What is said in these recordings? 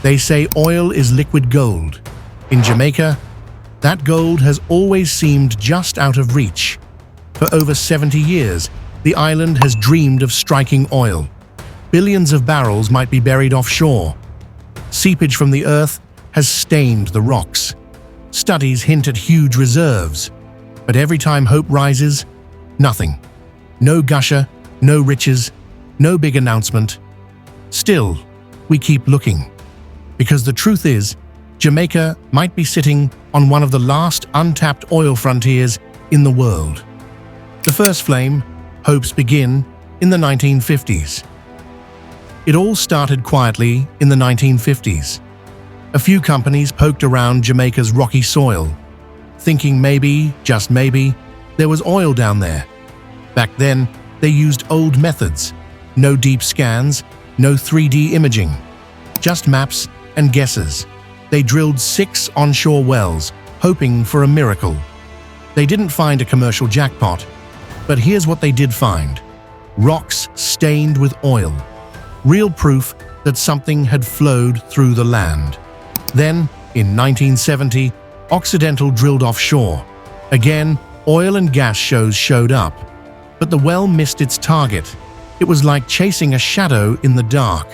They say oil is liquid gold. In Jamaica, that gold has always seemed just out of reach. For over 70 years, the island has dreamed of striking oil. Billions of barrels might be buried offshore. Seepage from the earth has stained the rocks. Studies hint at huge reserves. But every time hope rises, nothing. No gusher, no riches, no big announcement. Still, we keep looking. Because the truth is, Jamaica might be sitting on one of the last untapped oil frontiers in the world. The first flame, hopes begin in the 1950s. It all started quietly in the 1950s. A few companies poked around Jamaica's rocky soil, thinking maybe, just maybe, there was oil down there. Back then, they used old methods. No deep scans, no 3D imaging. Just maps and guesses. They drilled 6 onshore wells, hoping for a miracle. They didn't find a commercial jackpot, but here's what they did find. Rocks stained with oil. Real proof that something had flowed through the land. Then, in 1970, Occidental drilled offshore. Again, oil and gas shows showed up. But the well missed its target. It was like chasing a shadow in the dark.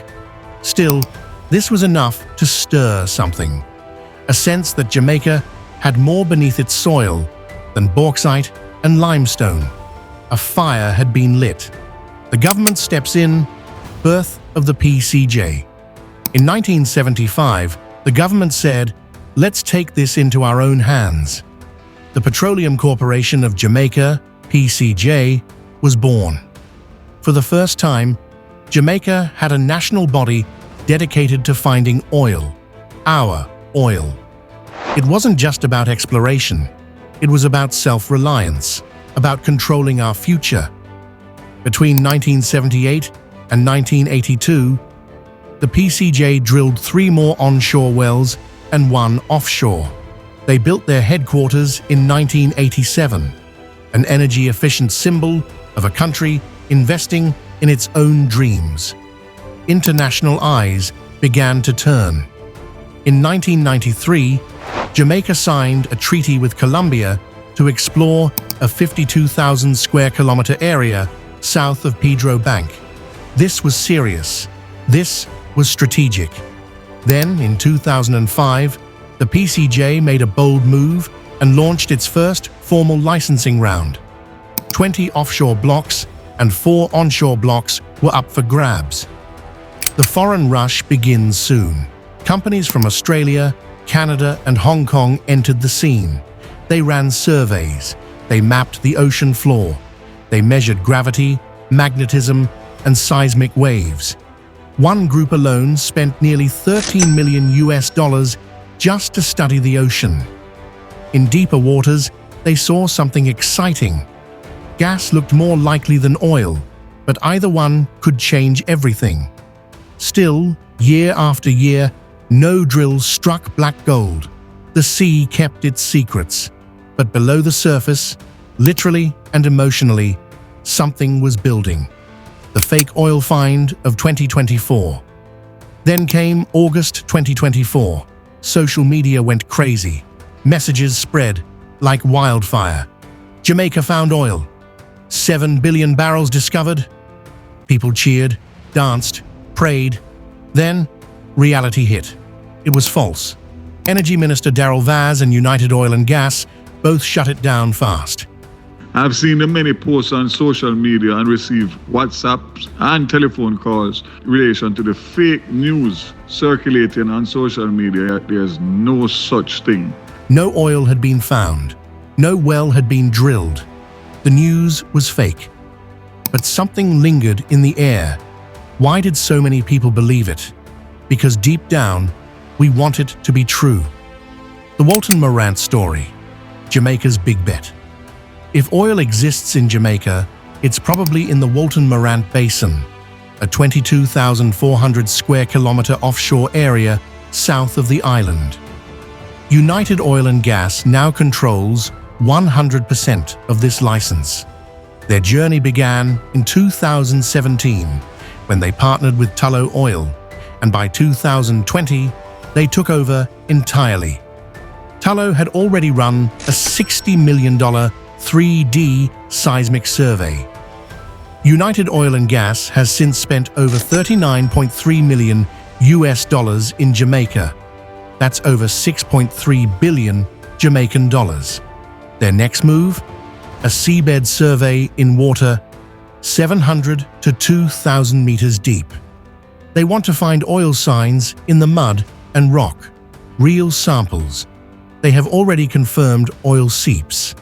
Still, this was enough to stir something. A sense that Jamaica had more beneath its soil than bauxite and limestone. A fire had been lit. The government steps in. Birth of the PCJ. In 1975, the government said, "Let's take this into our own hands." The Petroleum Corporation of Jamaica, PCJ, was born. For the first time, Jamaica had a national body dedicated to finding oil. Our oil. It wasn't just about exploration. It was about self-reliance, about controlling our future. Between 1978 and 1982, the PCJ drilled 3 more onshore wells and 1 offshore. They built their headquarters in 1987, an energy-efficient symbol of a country investing in its own dreams. International eyes began to turn. In 1993, Jamaica signed a treaty with Colombia to explore a 52,000 square kilometer area south of Pedro Bank. This was serious. This was strategic. Then, in 2005, the PCJ made a bold move and launched its first formal licensing round. 20 offshore blocks and 4 onshore blocks were up for grabs. The foreign rush begins soon. Companies from Australia, Canada, and Hong Kong entered the scene. They ran surveys. They mapped the ocean floor. They measured gravity, magnetism, and seismic waves. One group alone spent nearly $13 million just to study the ocean. In deeper waters, they saw something exciting. Gas looked more likely than oil, but either one could change everything. Still, year after year, no drills struck black gold. The sea kept its secrets. But below the surface, literally and emotionally, something was building. The fake oil find of 2024. Then came August 2024. Social media went crazy. Messages spread like wildfire. Jamaica found oil. 7 billion barrels discovered. People cheered, danced, prayed. Then, reality hit. It was false. Energy Minister Darrell Vaz and United Oil and Gas both shut it down fast. I've seen the many posts on social media and received WhatsApps and telephone calls in relation to the fake news circulating on social media. There's no such thing. No oil had been found. No well had been drilled. The news was fake. But something lingered in the air. Why did so many people believe it? Because deep down, we want it to be true. The Walton Morant story, Jamaica's big bet. If oil exists in Jamaica, it's probably in the Walton Morant Basin, a 22,400 square kilometer offshore area south of the island. United Oil and Gas now controls 100% of this license. Their journey began in 2017 when they partnered with Tullow Oil, and by 2020, they took over entirely. Tullow had already run a $60 million 3D seismic survey. United Oil and Gas has since spent over $39.3 million in Jamaica. That's over 6.3 billion Jamaican dollars. Their next move? A seabed survey in water 700 to 2,000 meters deep. They want to find oil signs in the mud and rock, real samples. They have already confirmed oil seeps.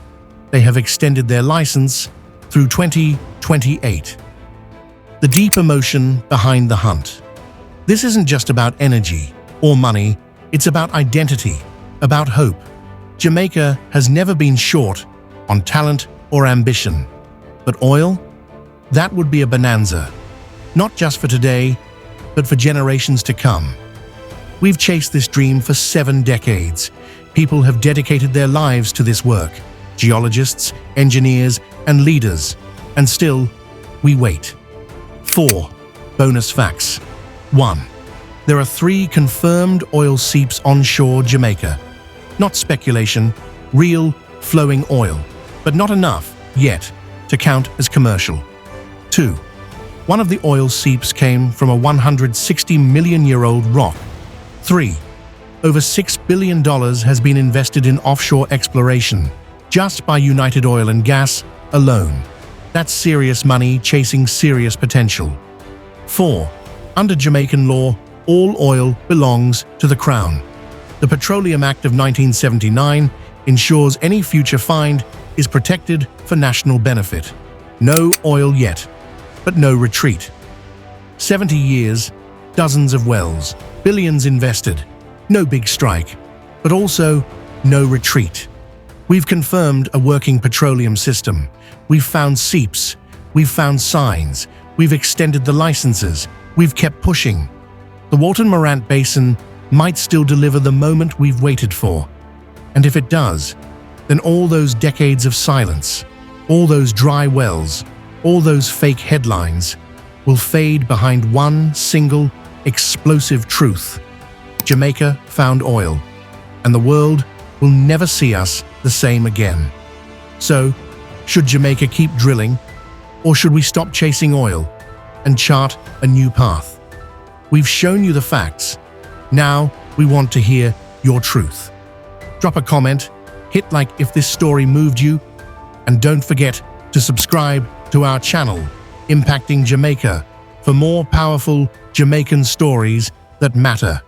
They have extended their license through 2028. The deep emotion behind the hunt. This isn't just about energy or money, it's about identity, about hope. Jamaica has never been short on talent or ambition. But oil? That would be a bonanza. Not just for today, but for generations to come. We've chased this dream for 7 decades. People have dedicated their lives to this work. Geologists, engineers, and leaders. And still, we wait. 4. Bonus facts. 1. There are 3 confirmed oil seeps onshore Jamaica. Not speculation, real, flowing oil. But not enough, yet, to count as commercial. 2. One of the oil seeps came from a 160-million-year-old rock. 3. Over $6 billion has been invested in offshore exploration, just by United Oil and Gas alone. That's serious money chasing serious potential. 4. Under Jamaican law, all oil belongs to the Crown. The Petroleum Act of 1979 ensures any future find is protected for national benefit. No oil yet, but no retreat. 70 years, dozens of wells, billions invested. No big strike, but also no retreat. We've confirmed a working petroleum system. We've found seeps. We've found signs. We've extended the licenses. We've kept pushing. The Walton Morant Basin might still deliver the moment we've waited for. And if it does, then all those decades of silence, all those dry wells, all those fake headlines will fade behind one single, explosive truth. Jamaica found oil, and the world will never see us the same again. So, should Jamaica keep drilling, or should we stop chasing oil and chart a new path? We've shown you the facts. Now, we want to hear your truth. Drop a comment, hit like if this story moved you, and don't forget to subscribe to our channel, Impacting Jamaica, for more powerful Jamaican stories that matter.